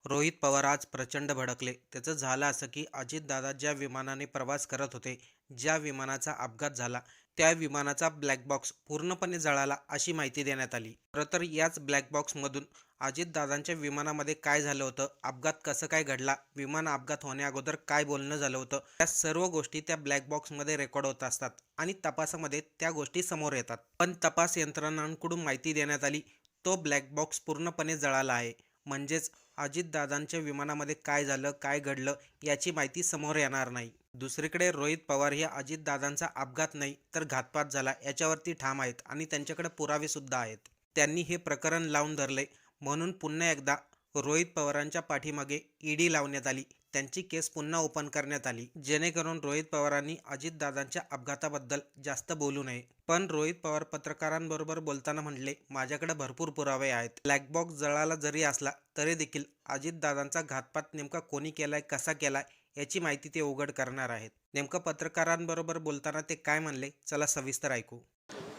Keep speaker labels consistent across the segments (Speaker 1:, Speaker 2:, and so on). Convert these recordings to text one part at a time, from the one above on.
Speaker 1: रोहित पवार आज प्रचंड भडकले. त्याचं झालं असं की अजितदादा ज्या विमानाने प्रवास करत होते, ज्या विमानाचा अपघात झाला, त्या विमानाचा ब्लॅक बॉक्स पूर्णपणे जळाला अशी माहिती देण्यात आली. खरं तर याच ब्लॅक बॉक्समधून अजितदादांच्या विमानामध्ये काय झालं होतं, अपघात कसं काय घडला, विमान अपघात होण्याअगोदर काय बोलणं झालं होतं, या सर्व गोष्टी त्या ब्लॅक बॉक्समध्ये रेकॉर्ड होत असतात आणि तपासामध्ये त्या गोष्टी समोर येतात. पण तपास यंत्रणांकडून माहिती देण्यात आली, तो ब्लॅक बॉक्स पूर्णपणे जळाला आहे. म्हणजेच अजितदादांच्या विमानामध्ये काय झालं, काय घडलं याची माहिती समोर येणार नाही. दुसरीकडे रोहित पवार हे अजितदादांचा अपघात नाही तर घातपात झाला याच्यावरती ठाम आहेत आणि त्यांच्याकडे पुरावे सुद्धा आहेत. त्यांनी हे प्रकरण लावून धरले म्हणून पुन्हा एकदा रोहित पवारांच्या पाठीमागे ईडी लावण्यात आली. त्यांची केस पुन्हा ओपन करण्यात आली, जेणेकरून रोहित पवारांनी अजितदादांच्या अपघाताबद्दल जास्त बोलू नये. पण रोहित पवार पत्रकारांबरोबर बोलताना म्हणले, माझ्याकडे भरपूर पुरावे आहेत. ब्लॅक बॉक्स जळाला जरी असला तरी देखील अजितदादांचा घातपात नेमका कोणी केलाय, कसा केलाय याची माहिती ते उघड करणार आहेत. नेमकं पत्रकारांबरोबर बोलताना ते काय म्हणले, चला सविस्तर ऐकू.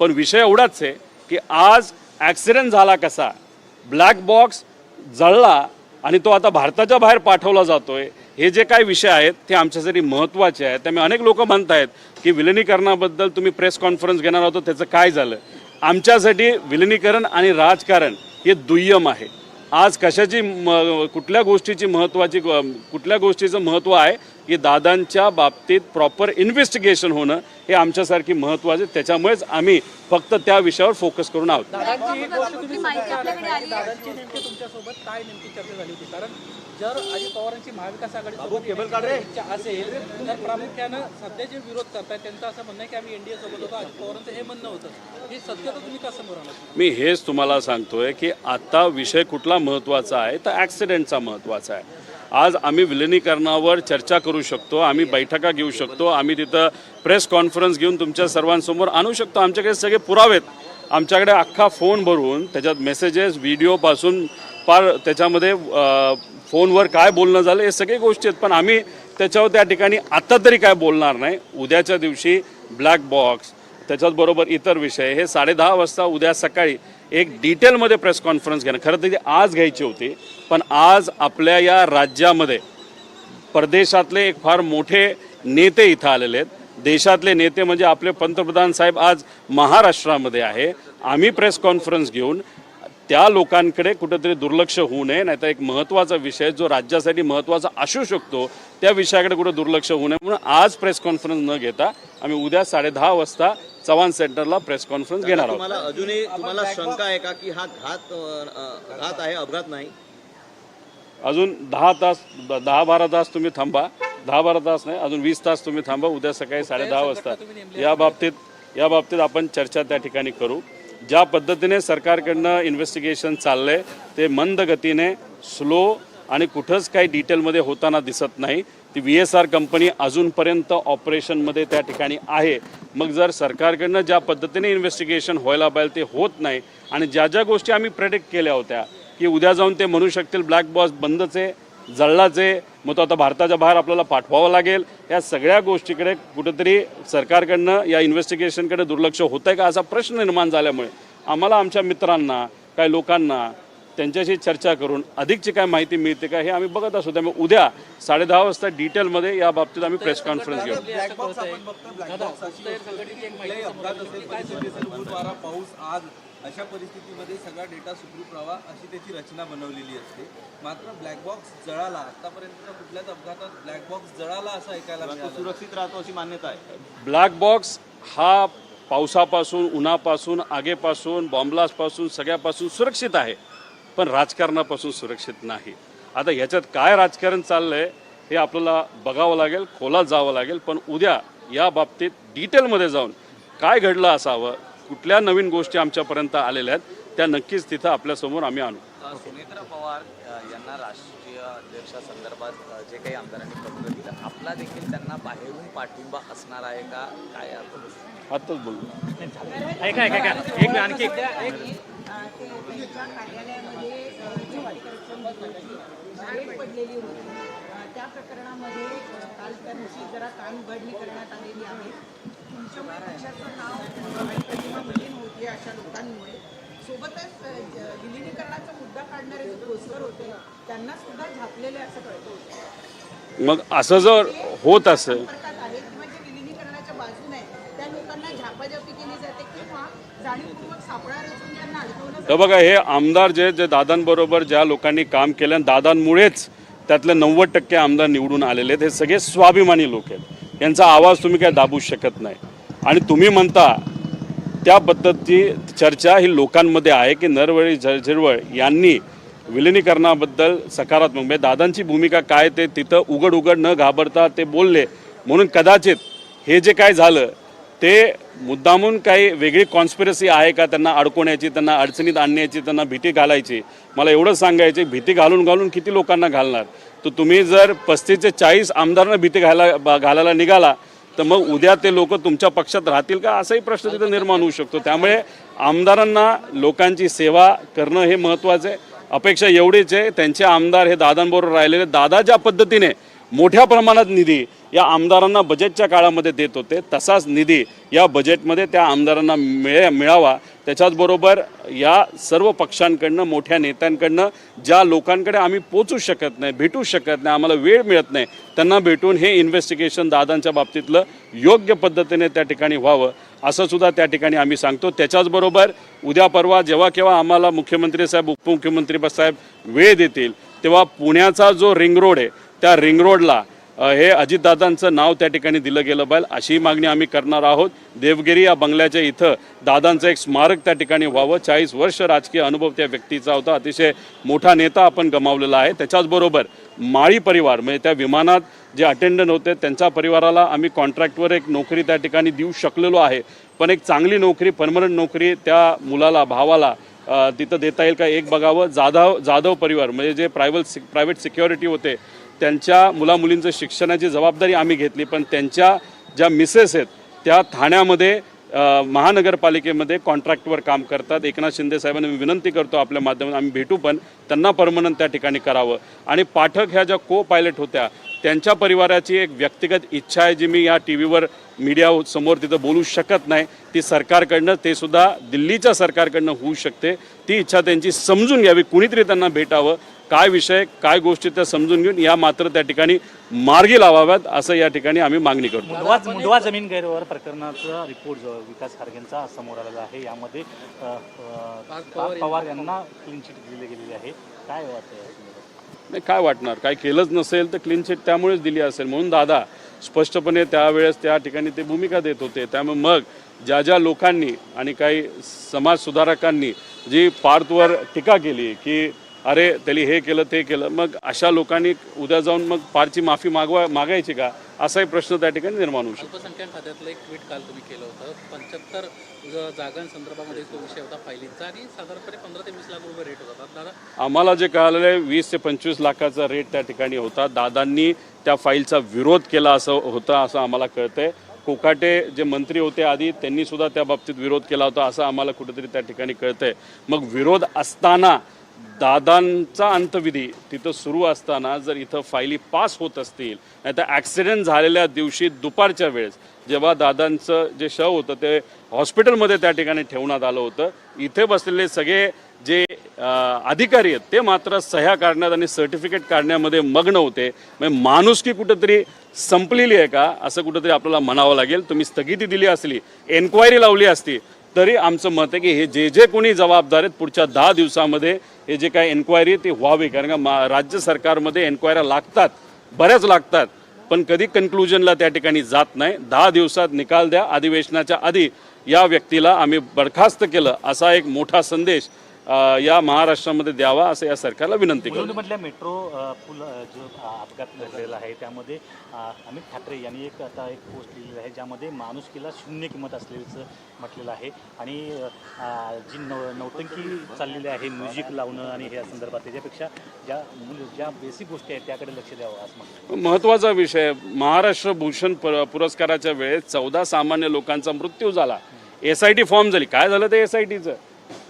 Speaker 2: पण विषय एवढाच आहे की आज ॲक्सिडेंट झाला कसा, ब्लॅक बॉक्स जळला आणि तो आता भारताच्या बाहेर पाठवला जातोय, हे जे काही विषय आहेत ते आमच्यासाठी महत्त्वाचे आहेत. त्यामुळे अनेक लोक म्हणत आहेत की विलिनीकरणाबद्दल तुम्ही प्रेस कॉन्फरन्स घेणार होतो, त्याचं काय झालं. आमच्यासाठी विलिनीकरण आणि राजकारण हे दुय्यम आहे. आज कशाची कुठल्या गोष्टीचं महत्त्व आहे की दादांच्या बाबतीत प्रॉपर इन्व्हेस्टिगेशन होणं हे आमच्यासाठी महत्त्वाचं आहे. त्याच्यामुळेच आम्ही फक्त त्या विषयावर फोकस करून आहोत.
Speaker 3: दादांची नेमकी तुमच्यासोबत काय नेमकी चर्चा झाली होती? कारण जर अजित पवारांची महाविकास आघाडीसोबत इच्छा असेल तर प्रामुख्यानं सध्या जे विरोध करतायत त्यांचं असं म्हणणं आहे की आम्ही एनडीए सोबत होतो. अजित पवारांचं हे म्हणणं होतं, ही सत्य तर तुम्ही कसं समोर आलात?
Speaker 2: मी हेच तुम्हाला सांगतोय की आता विषय कुठला महत्त्वाचा आहे तर ॲक्सिडेंटचा महत्त्वाचा आहे. आज आम्ही विलिनीकरणावर चर्चा करू शकतो, आम्ही बैठका घेऊ शकतो, आम्ही तिथं प्रेस कॉन्फरन्स घेऊन तुमच्या सर्वांसमोर आणू शकतो. आमच्याकडे सगळे पुरावे आहेत. आमच्याकडे अख्खा फोन भरून त्याच्यात मेसेजेस, व्हिडिओपासून पार त्याच्यामध्ये फोनवर काय बोलणं झालं हे सगळे गोष्टी आहेत. पण आम्ही त्याच्यावर त्या ठिकाणी आत्ता तरी काय बोलणार नाही. उद्याच्या दिवशी ब्लॅक बॉक्स त्याच्याचबरोबर इतर विषय हे 10:30 वाजता उद्या सकाळी एक डिटेलमध्ये प्रेस कॉन्फरन्स घेणं. खरं तर ती आज घ्यायची होती, पण आज आपल्या या राज्यामध्ये परदेशातले एक फार मोठे नेते इथं आलेले आहेत. देशातले नेते म्हणजे आपले पंतप्रधान साहेब आज महाराष्ट्रामध्ये आहे. आम्ही प्रेस कॉन्फरन्स घेऊन त्या लोकांकडे कुठेतरी दुर्लक्ष होऊ नये, नाहीतर एक महत्त्वाचा विषय जो राज्यासाठी महत्त्वाचा असू शकतो त्या विषयाकडे कुठे दुर्लक्ष होऊ नये म्हणून आज प्रेस कॉन्फरन्स न घेता आम्ही उद्या 10:30 वाजता चव्हाण सेंटरला प्रेस कॉन्फरन्स घेणार आहोत.
Speaker 4: अजूनही तुम्हाला शंका आहे का की हा घात आहे, अपघात नाही?
Speaker 2: अजून 10-12 तास तुम्ही थांबा. 10-12 तास नाही, अजून 20 तास तुम्ही थांबा. उद्या सकाळी 10:30 वाजता या बाबतीत आपण चर्चा त्या ठिकाणी करू. ज्या पद्धतीने सरकारकडनं इन्व्हेस्टिगेशन चाललं आहे ते मंद गतीने, स्लो आणि कुठंच काही डिटेलमध्ये होताना दिसत नाही. ती VSR कंपनी अजूनपर्यंत ऑपरेशनमध्ये त्या ठिकाणी आहे. मग जर सरकारकडनं ज्या पद्धतीने इन्व्हेस्टिगेशन व्हायला पाहिजे ते होत नाही आणि ज्या गोष्टी आम्ही प्रेडिक्ट केल्या होत्या की उद्या जाऊन ते म्हणू शकतील ब्लॅक बॉक्स बंदच आहे, जळलाच आहे, मग तो आता भारताच्या बाहेर आपल्याला पाठवावं लागेल, या सगळ्या गोष्टीकडे कुठेतरी सरकारकडनं या इन्व्हेस्टिगेशनकडे दुर्लक्ष होतं आहे का असा प्रश्न निर्माण झाल्यामुळे आम्हाला आमच्या मित्रांना, काही लोकांना त्यांच्याशी चर्चा करून अधिकची काय माहिती मिळते का हे आम्ही बघत असू. त्यामुळे उद्या 10:30 वाजता डिटेलमध्ये या बाबतीत आम्ही प्रेस कॉन्फरन्स घेऊ.
Speaker 5: पाऊस आज अशा परिस्थितीमध्ये सगळा डेटा सुखरूप राहावा अशी त्याची रचना बनवलेली असते. मात्र ब्लॅक बॉक्स जळाला, आतापर्यंत कुठल्याच अपघातात ब्लॅक बॉक्स जळाला असं ऐकायला मिळालं. सुरक्षित राहतो अशी मान्यता आहे.
Speaker 2: ब्लॅक बॉक्स हा पावसापासून, उन्हापासून, आगेपासून, बॉम्बलास्टपासून सगळ्यापासून सुरक्षित आहे, पण राजकारणापासून सुरक्षित नाही. आता ह्याच्यात काय राजकारण चाललं आहे हे आपल्याला बघावं लागेल, खोलात जावं लागेल. पण उद्या या बाबतीत डिटेलमध्ये जाऊन काय घडलं असावं, कुठल्या नवीन गोष्टी आमच्यापर्यंत आलेल्या आहेत त्या नक्कीच तिथं आपल्यासमोर आम्ही आणू.
Speaker 6: सुनेत्रा पवार यांना राष्ट्रीय अध्यक्षासंदर्भात जे काही आमदारांनी पत्र दिलं, आपला देखील त्यांना बाहेरून पाठिंबा असणार आहे का, काय
Speaker 2: आत्ताच बोललो.
Speaker 3: आणखी
Speaker 7: त्यांच्या कार्यालयामध्ये जी वाढीकरणाची पडलेली होती त्या प्रकरणामध्ये काल त्यांची जरा कानउघडणी करण्यात आलेली आहे. तुमच्यामुळे पक्षाचं नाव आणि प्रतिमा बलीन होती अशा लोकांमुळे सोबतच विलिनीकरणाचा मुद्दा काढणारे जे पोस्टर होते त्यांना सुद्धा झापलेले असं कळतं होतं.
Speaker 2: मग असं जर होत असेल
Speaker 7: संपर्कात आहेत किंवा जे विलिनीकरणाच्या बाजूने आहेत त्या लोकांना झापाझापी केली जाते किंवा जाणीवपूर्वक सापळा रचून त्यांना अडकवलं
Speaker 2: तर बघा, हे आमदार जे दादांबरोबर ज्या लोकांनी काम केलं, दादांमुळेच त्यातले 90% आमदार निवडून आलेले आहेत. हे सगळे स्वाभिमानी लोक आहेत, यांचा आवाज तुम्ही काय दाबू शकत नाही. आणि तुम्ही म्हणता त्या पद्धती चर्चा ही लोकांमध्ये आहे की नरवळी झिरवळ यांनी विलिनीकरणाबद्दल सकारात्मक, म्हणजे दादांची भूमिका काय ते तिथं उघड उघड न घाबरता ते बोलले, म्हणून कदाचित हे जे काय झालं ते मुद्दामून काही वेगळी कॉन्स्पिरसी आहे का त्यांना अडकवण्याची, त्यांना अडचणीत आणण्याची, त्यांना भीती घालायची. मला एवढंच सांगायचे, भीती घालून घालून किती लोकांना घालणार. तर तुम्ही जर 35 ते 40 आमदारांना भीती घालायला निघाला तर मग उद्या ते लोक तुमच्या पक्षात राहतील का, असाही प्रश्न तिथं निर्माण होऊ शकतो. त्यामुळे आमदारांना लोकांची सेवा करणं हे महत्त्वाचं आहे. अपेक्षा एवढीच आहे, त्यांचे आमदार हे दादांबरोबर राहिलेले, दादा ज्या पद्धतीने मोठ्या प्रमाणात निधी या आमदारांना बजेटच्या काळामध्ये देत होते, तसाच निधी या बजेटमध्ये त्या आमदारांना मिळावा. त्याच्याचबरोबर या सर्व पक्षांकडनं, मोठ्या नेत्यांकडनं ज्या लोकांकडे आम्ही पोचू शकत नाही, भेटू शकत नाही, आम्हाला वेळ मिळत नाही, त्यांना भेटून हे इन्व्हेस्टिगेशन दादांच्या बाबतीतलं योग्य पद्धतीने त्या ठिकाणी व्हावं असं सुद्धा त्या ठिकाणी आम्ही सांगतो. त्याच्याचबरोबर उद्या परवा जेव्हा केव्हा आम्हाला मुख्यमंत्री साहेब, उपमुख्यमंत्री साहेब वेळ देतील तेव्हा पुण्याचा जो रिंग रोड आहे त्या रिंग रोडला हे अजितदादांचं नाव त्या ठिकाणी दिलं गेलं पाहिजे, अशी मागणी आम्ही करणार आहोत. देवगिरी या बंगल्याच्या इथं दादांचं एक स्मारक त्या ठिकाणी व्हावं. 40 वर्ष राजकीय अनुभव त्या व्यक्तीचा होता, अतिशय मोठा नेता आपण गमावलेला आहे. त्याच्याचबरोबर माळी परिवार, म्हणजे त्या विमानात जे अटेंडंट होते त्यांच्या परिवाराला आम्ही कॉन्ट्रॅक्टवर एक नोकरी त्या ठिकाणी देऊ शकलेलो आहे, पण एक चांगली नोकरी, परमनंट नोकरी त्या मुलाला, भावाला तिथं देता येईल का एक बघावं. जाधव परिवार, म्हणजे जे प्रायव्हेट सिक्युरिटी होते, त्यांच्या मुलामुलींचं शिक्षणाची जबाबदारी आम्ही घेतली, पण त्यांच्या ज्या मिसेस आहेत त्या ठाण्यामध्ये महानगरपालिकेमध्ये कॉन्ट्रॅक्टवर काम करतात. एकनाथ शिंदे साहेबांना मी विनंती करतो आपल्या माध्यमातून आम्ही भेटू, पण त्यांना परमनंट त्या ठिकाणी करावं. आणि पाठक ह्या ज्या को पायलट होत्या त्यांच्या परिवाराची एक व्यक्तिगत इच्छा आहे, जी मी या टी व्हीवर मीडिया समोर तिथं बोलू शकत नाही, ती सरकारकडनं, ते सुद्धा दिल्लीच्या सरकारकडनं होऊ शकते. ती इच्छा त्यांची समजून घ्यावी, कुणीतरी त्यांना भेटावं, काय विषय, काय गोष्टी त्या समजून घेऊन या मात्र त्या ठिकाणी मार्गी लावाव्यात असं या ठिकाणी आम्ही मागणी करतो.
Speaker 8: मुंडवा जमीन गैरव्यवहार प्रकरणाचा रिपोर्ट जो विकास खारगेंचा समोर आलेला आहे, यामध्ये पवार यांना क्लीन चिट दिली गेलेली आहे. काय वाटतं?
Speaker 2: नाही, काय वाटणार, काय केलंच नसेल तर क्लीन चिट त्यामुळेच दिली असेल, म्हणून दादा स्पष्टपणे त्यावेळेस त्या ठिकाणी ते भूमिका देत होते. त्यामुळे मग ज्या लोकांनी आणि काही समाजसुधारकांनी जी पार्थवर टीका केली की अरे त्यांनी हे केलं ते केलं, मग अशा लोकांनी उद्या जाऊन मग पारची माफी मागायची का, असाही प्रश्न त्या ठिकाणी निर्माण होऊ शकतो.
Speaker 3: अल्पसंख्याक खात्यातलं एक ट्विट काल तुम्ही केलं होतं. 75 जागांसंदर्भामध्ये तो विषय होता फायलिंगचा आणि साधारणपणे 15 ते 20 लाख रुपये रेट होता. दादा,
Speaker 2: आम्हाला जे कळालेलं आहे 20 ते 25 लाखाचा रेट त्या ठिकाणी होता. दादांनी त्या फाईलचा विरोध केला असं होता असं आम्हाला कळतंय. कोकाटे जे मंत्री होते आधी त्यांनी सुद्धा त्या बाबतीत विरोध केला होता असं आम्हाला कुठेतरी त्या ठिकाणी कळतंय. मग विरोध असताना दादांचा अंतविधी तिथं सुरू असताना जर इथं फायली पास होत असतील, नाही तर ॲक्सिडेंट झालेल्या दिवशी दुपारच्या वेळेस जेव्हा दादांचं जे शव होतं ते हॉस्पिटलमध्ये त्या ठिकाणी ठेवण्यात आलं होतं, इथे बसलेले सगळे जे अधिकारी आहेत ते मात्र सह्या काढण्यात आणि सर्टिफिकेट काढण्यामध्ये मग्न होते. म्हणजे माणुसकी कुठंतरी संपलेली आहे का असं कुठंतरी आपल्याला म्हणावं लागेल. तुम्ही स्थगिती दिली असली, एन्क्वायरी लावली असती, तरी आमचं मत आहे की हे जे कोणी जबाबदार आहेत पुढच्या 10 दिवसामध्ये हे जे काय एन्क्वायरी ती व्हावी. कारण का राज्य सरकारमध्ये एन्क्वायऱ्या लागतात, बऱ्याच लागतात, पण कधी कन्क्लुजनला त्या ठिकाणी जात नाही. 10 दिवसात निकाल द्या, अधिवेशनाच्या आधी या व्यक्तीला आम्ही बरखास्त केलं असा एक मोठा संदेश या महाराष्ट्रामध्ये द्यावा असं या सरकारला विनंती करतो.
Speaker 8: मुलुंडमधल्या मेट्रो पूल जो अपघात घडलेला आहे त्यामध्ये अमित ठाकरे यांनी आता एक पोस्ट लिहिलेली आहे ज्यामध्ये माणुसकीला शून्य किंमत असल्याचं म्हटलेलं आहे. आणि जी नौटंकी चाललेली आहे, म्युझिक लावणं आणि या संदर्भात, त्याच्यापेक्षा ज्या बेसिक गोष्टी आहेत त्याकडे लक्ष द्यावं असं म्हणतात.
Speaker 2: महत्त्वाचा विषय, महाराष्ट्र भूषण पुरस्काराच्या वेळेस 14 सामान्य लोकांचा मृत्यू झाला. SIT फॉर्म झाली. काय झालं ते SITचं?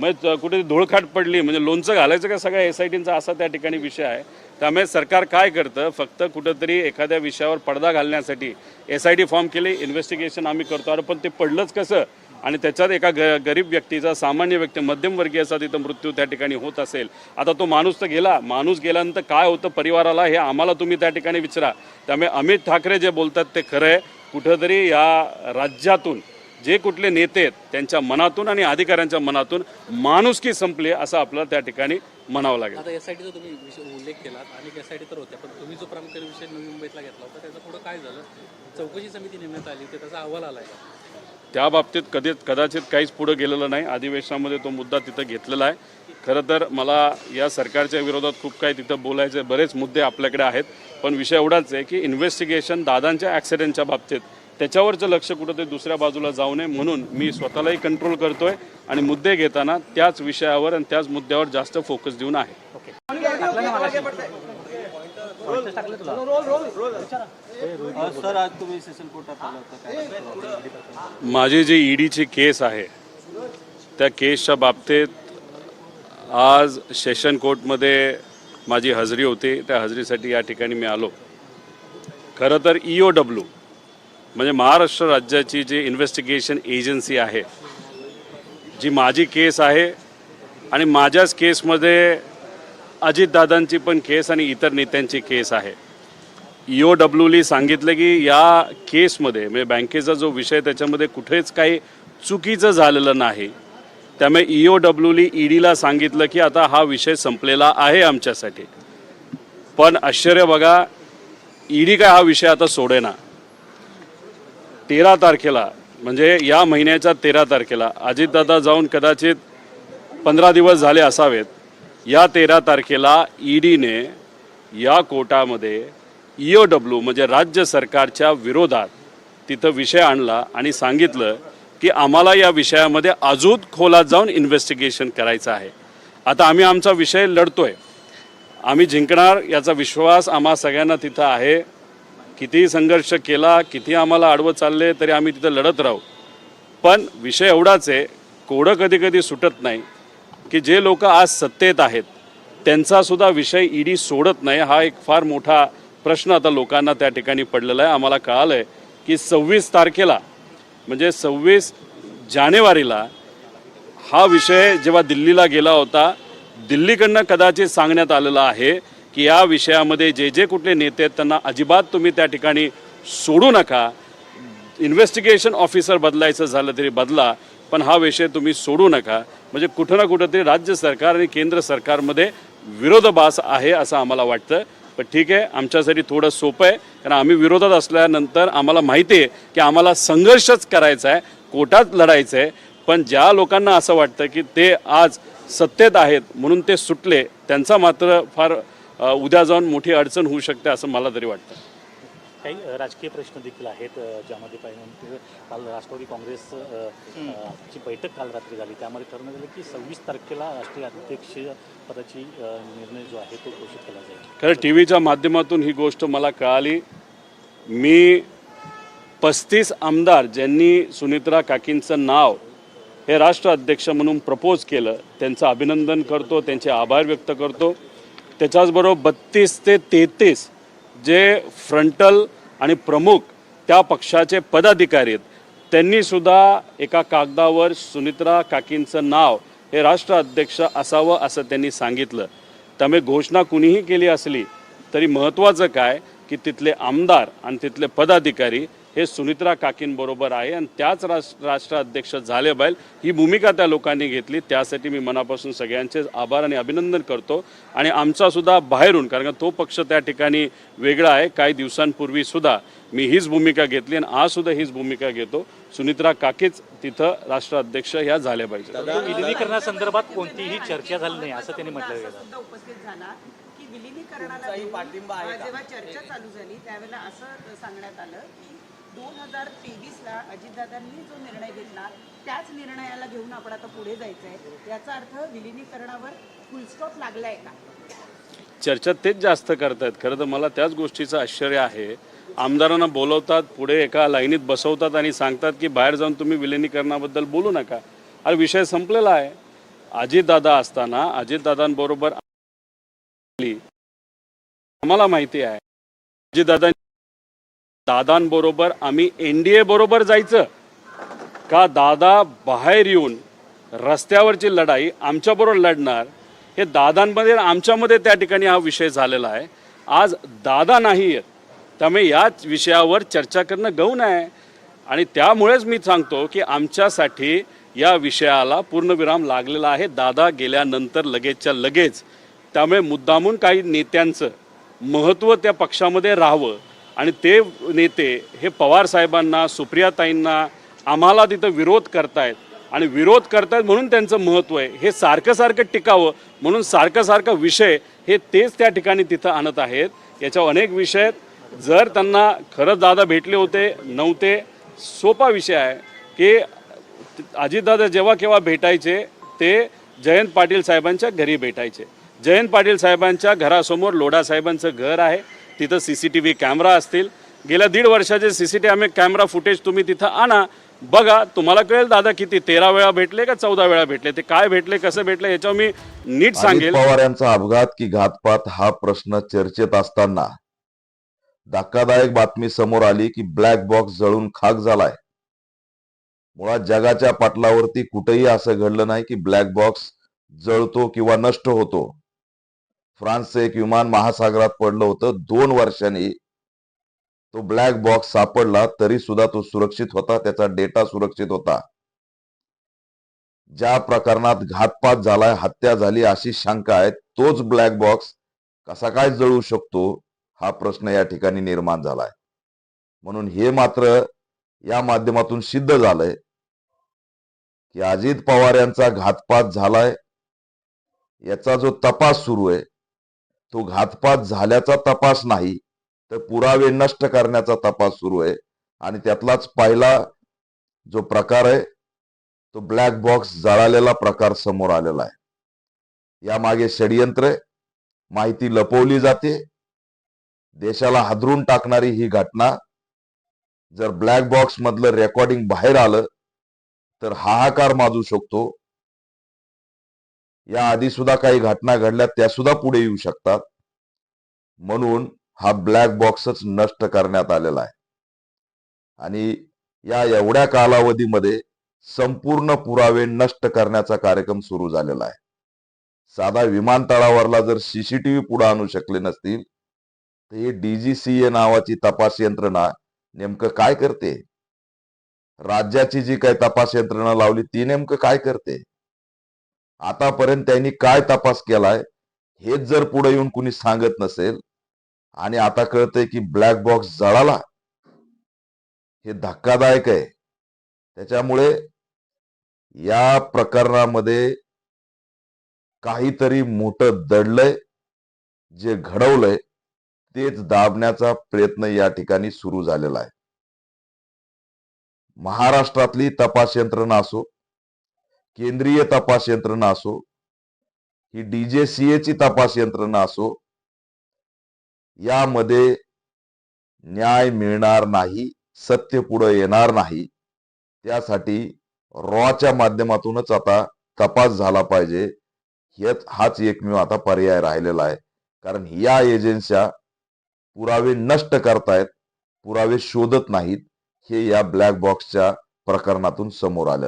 Speaker 2: म्हणजे कुठे धुळखाट पडली, म्हणजे लोणचं घालायचं का सगळ्या SITंचा असा त्या ठिकाणी विषय आहे. त्यामुळे सरकार काय करतं, फक्त कुठंतरी एखाद्या विषयावर पडदा घालण्यासाठी SIT फॉर्म केले, इन्व्हेस्टिगेशन आम्ही करतो. अरे पण ते पडलंच कसं, आणि त्याच्यात एका गरीब व्यक्तीचा, सामान्य व्यक्ती, मध्यमवर्गीयाचा तिथं मृत्यू त्या ठिकाणी होत असेल, आता तो माणूस तर गेला, माणूस गेल्यानंतर काय होतं परिवाराला हे आम्हाला तुम्ही त्या ठिकाणी विचारा. त्यामुळे अमित ठाकरे जे बोलतात ते खरं आहे. कुठंतरी या राज्यातून जे कुठले नेते आहेत त्यांच्या मनातून आणि अधिकाऱ्यांच्या मनातून माणुसकी संपली असं आपल्याला त्या ठिकाणी म्हणावं लागेल.
Speaker 3: आता एसआयटीचा तुम्ही उल्लेख केला, अनेक एसआयटी तर होत्या, पण तुम्ही जो प्रामुख्याने विषय नवी मुंबईतला घेतला होता त्याचं पुढं काय झालं? चौकशी समिती नेमण्यात आली होती, त्याचा अहवाल आला आहे?
Speaker 2: त्या बाबतीत कदाचित काहीच पुढं गेलेलं नाही. अधिवेशनामध्ये तो मुद्दा तिथं घेतलेला आहे. खरं तर मला या सरकारच्या विरोधात खूप काही तिथं बोलायचे बरेच मुद्दे आपल्याकडे आहेत, पण विषय एवढाच आहे की इन्व्हेस्टिगेशन दादांच्या ॲक्सिडेंटच्या बाबतीत त्याच्यावरचं लक्ष कुठंतरी दुसऱ्या बाजूला जाऊ नये म्हणून मी स्वतःलाही कंट्रोल करतोय आणि मुद्दे घेताना त्याच विषयावर आणि त्याच मुद्द्यावर जास्त फोकस देऊन आहे.
Speaker 5: सर आज तुम्ही सेशन कोर्टात आला होता काय?
Speaker 2: माझी जी ईडीची केस आहे त्या केसच्या बाबतीत आज सेशन कोर्टमध्ये माझी हजेरी होती. त्या हजेरीसाठी या ठिकाणी मी आलो. खरं तर EOW म्हणजे महाराष्ट्र राज्याची जी इन्व्हेस्टिगेशन एजन्सी आहे, जी माझी केस आहे आणि माझ्याच केसमध्ये अजितदादांची पण केस आणि इतर नेत्यांची केस आहे. EOWली सांगितलं की या केसमध्ये म्हणजे बँकेचा जो विषय त्याच्यामध्ये कुठेच काही चुकीचं झालेलं नाही. त्यामुळे EOWली ईडीला सांगितलं की आता हा विषय संपलेला आहे आमच्यासाठी. पण आश्चर्य बघा, ईडी काय हा विषय आता सोडेना. 13 तारखेला म्हणजे या महिन्याच्या 13 तारखेला अजितदादा जाऊन कदाचित 15 दिवस झाले असावेत. या 13 तारखेला ईडीने या कोर्टामध्ये EOW म्हणजे राज्य सरकारच्या विरोधात तिथं विषय आणला आणि सांगितलं की आम्हाला या विषयामध्ये अजून खोलात जाऊन इन्व्हेस्टिगेशन करायचं आहे. आता आम्ही आमचा विषय लढतोय, आम्ही जिंकणार याचा विश्वास आम्हा सगळ्यांना तिथं आहे. कितीही संघर्ष केला, किती आम्हाला आडवं चालले तरी आम्ही तिथं लढत राहू. पण विषय एवढाच आहे, कोडं कधी कधी सुटत नाही की जे लोक आज सत्तेत आहेत त्यांचासुद्धा विषय ईडी सोडत नाही. हा एक फार मोठा प्रश्न आता लोकांना त्या ठिकाणी पडलेला आहे. आम्हाला कळालं आहे की 26 तारखेला म्हणजे 26 जानेवारीला हा विषय जेव्हा दिल्लीला गेला होता, दिल्लीकडनं कदाचित सांगण्यात आलेलं आहे की या विषयामध्ये जे जे कुठले नेते आहेत त्यांना अजिबात तुम्ही त्या ठिकाणी सोडू नका. इन्व्हेस्टिगेशन ऑफिसर बदलायचं झालं तरी बदला, पण हा विषय तुम्ही सोडू नका. म्हणजे कुठं ना कुठंतरी राज्य सरकार आणि केंद्र सरकारमध्ये विरोधाभास आहे असं आम्हाला वाटतं. पण ठीक आहे, आमच्यासाठी थोडं सोपं आहे कारण आम्ही विरोधात असल्यानंतर आम्हाला माहिती आहे की आम्हाला संघर्षच करायचा आहे, कोर्टात लढायचं आहे. पण ज्या लोकांना असं वाटतं की ते आज सत्तेत आहेत म्हणून ते सुटले, त्यांचा मात्र फार उद्या जाऊन मोठी अडचण होऊ शकते असं मला तरी वाटतं.
Speaker 8: काही राजकीय प्रश्न देखील आहेत ज्यामध्ये पाहिजे काल राष्ट्रवादी काँग्रेस ची बैठक काल रात्री झाली. त्यामध्ये ठरवण्यात आलं की 26 तारखेला राष्ट्रीय अध्यक्ष पदाची निर्णय जो आहे तो घोषित केला जाईल.
Speaker 2: खरं टीव्हीच्या माध्यमातून ही गोष्ट मला कळाली. मी 35 आमदार ज्यांनी सुनित्रा काकींचं नाव हे राष्ट्र अध्यक्ष म्हणून प्रपोज केलं त्यांचं अभिनंदन करतो, त्यांचे आभार व्यक्त करतो. त्याच्याचबरोबर 32 ते 33 जे फ्रंटल आणि प्रमुख त्या पक्षाचे पदाधिकारी आहेत त्यांनीसुद्धा एका कागदावर सुनित्रा काकींचं नाव हे राष्ट्र अध्यक्ष असावं असं त्यांनी सांगितलं. त्यामुळे घोषणा कुणीही केली असली तरी महत्त्वाचं काय की तिथले आमदार आणि तिथले पदाधिकारी हे सुनित्रा काकींबरोबर आहे आणि त्याच राष्ट्राध्यक्ष झाले पाहिजे ही भूमिका त्या लोकांनी घेतली. त्यासाठी मी मनापासून सगळ्यांचे आभार आणि अभिनंदन करतो. आणि आमचासुद्धा बाहेरून, कारण तो पक्ष त्या ठिकाणी वेगळा आहे, काही दिवसांपूर्वीसुद्धा मी हीच भूमिका घेतली आणि आजसुद्धा हीच भूमिका घेतो. सुनित्रा काकीच तिथं राष्ट्राध्यक्ष ह्या झाल्या पाहिजे.
Speaker 8: विलिनीकरणासंदर्भात कोणतीही चर्चा झाली नाही असं त्यांनी म्हटलं गेलं.
Speaker 7: सुद्धा उपस्थित झाला की विलिनीकरणाला जेव्हा चर्चा चालू झाली त्यावेळेला असं सांगण्यात आलं की 2023ला अजितदादांनी जो निर्णय घेतला त्याच निर्णयाला घेऊन आपण आता पुढे जायचं आहे. याचा अर्थ विलिनीकरणावर फुलस्टॉप लागलाय का?
Speaker 2: चर्चा तेच जास्त करतायत. खरं तर मला त्याच गोष्टीचं आश्चर्य आहे. आमदारांना बोलवतात, पुढे एका लाईनीत बसवतात आणि सांगतात की बाहेर जाऊन तुम्ही विलिनीकरणाबद्दल बोलू नका. अरे विषय संपलेला आहे. अजितदादा असताना अजितदादांबरोबर आम्हाला माहिती आहे दादांबरोबर आम्ही NDA बरोबर जायचं का दादा बाहेर येऊन रस्त्यावरची लढाई आमच्याबरोबर लढणार, हे दादांमध्ये आणि आमच्यामध्ये त्या ठिकाणी हा विषय झालेला आहे. आज दादा नाही आहेत, त्यामुळे याच विषयावर चर्चा करणं गौण आहे. आणि त्यामुळेच मी सांगतो की आमच्यासाठी या विषयाला पूर्णविराम लागलेला आहे दादा गेल्यानंतर लगेचच्या लगेच. त्यामुळे मुद्दामून काही नेत्यांचं महत्त्व त्या पक्षामध्ये राहावं आणि ते नेते हे पवार साहेबांना, सुप्रियाताईंना, आम्हाला तिथं विरोध करतायत आणि विरोध करतायत म्हणून त्यांचं महत्त्व आहे हे सारखं सारखं टिकावं म्हणून सारखं सारखं विषय हे तेच त्या ठिकाणी तिथं आणत आहेत. याच्यावर अनेक विषय आहेत. जर त्यांना खरंच दादा भेटले होते नव्हते, सोपा विषय आहे की अजितदादा जेव्हा केव्हा भेटायचे ते जयंत पाटील साहेबांच्या घरी भेटायचे. जयंत पाटील साहेबांच्या घरासमोर लोढा साहेबांचं घर आहे, तिथं CCTV कॅमेरा असतील. गेल्या 1.5 वर्षाचे CCTV कॅमेरा फुटेज तुम्ही तिथं आणा, बघा, तुम्हाला कळेल दादा किती 13 वेळा भेटले का 14 वेळा भेटले, ते काय भेटले कसं भेटले याच्यावर मी नीट सांगेल.
Speaker 9: अजित पवार यांचा अपघात की घातपात हा प्रश्न चर्चेत असताना धक्कादायक बातमी समोर आली की ब्लॅक बॉक्स जळून खाक झालाय. मुळात जगाच्या पाटलावरती कुठेही असं घडलं नाही की ब्लॅक बॉक्स जळतो किंवा नष्ट होतो. फ्रान्सचं एक विमान महासागरात पडलं होतं. 2 वर्षांनी तो ब्लॅक बॉक्स सापडला, तरी सुद्धा तो सुरक्षित होता, त्याचा डेटा सुरक्षित होता. ज्या प्रकरणात घातपात झालाय, हत्या झाली अशी शंका आहे, तोच ब्लॅक बॉक्स कसा काय जळू शकतो हा प्रश्न या ठिकाणी निर्माण झालाय. म्हणून हे मात्र या माध्यमातून सिद्ध झालंय की अजित पवार यांचा घातपात झालाय, याचा जो तपास सुरू आहे तो घातपात झाल्याचा तपास नाही तर पुरावे नष्ट करण्याचा तपास सुरू आहे. आणि त्यातलाच पहिला जो प्रकार आहे तो ब्लॅक बॉक्स जळालेला प्रकार समोर आलेला आहे. यामागे षडयंत्र आहे, माहिती लपवली जाते, देशाला हादरून टाकणारी ही घटना. जर ब्लॅक बॉक्स मधलं रेकॉर्डिंग बाहेर आलं तर हाहाकार माजू शकतो. या आधी सुद्धा काही घटना घडल्या, त्या सुद्धा पुढे येऊ शकतात. म्हणून हा ब्लॅक बॉक्सच नष्ट करण्यात आलेला आहे. आणि या एवढ्या कालावधीमध्ये संपूर्ण पुरावे नष्ट करण्याचा कार्यक्रम सुरू झालेला आहे. साधा विमानतळावरला जर CCTV पुढे आणू शकले नसतील तर ही DGCA नावाची तपास यंत्रणा नेमकं काय करते? राज्याची जी काही तपास यंत्रणा लावली ती नेमकं काय करते? आतापर्यंत त्यांनी काय तपास केलाय हेच जर पुढे येऊन कुणी सांगत नसेल आणि आता कळतंय की ब्लॅक बॉक्स जळाला, हे धक्कादायक आहे. त्याच्यामुळे या प्रकरणामध्ये काहीतरी मोठं दडलंय, जे घडवलंय तेच दाबण्याचा प्रयत्न या ठिकाणी सुरू झालेला आहे. महाराष्ट्रातली तपास यंत्रणा असो, केंद्रीय तपास यंत्रणा असो, ही DGCA ची तपास यंत्रणा असो, यामध्ये न्याय मिळणार नाही, सत्य पुढे येणार नाही. त्यासाठी रॉच्या माध्यमातूनच आता तपास झाला पाहिजे. हाच एकमेव आता पर्याय राहिलेला आहे. कारण या एजन्स्या पुरावे नष्ट करतायत, पुरावे शोधत नाहीत. हे या ब्लॅक बॉक्सच्या प्रकरणातून समोर आले.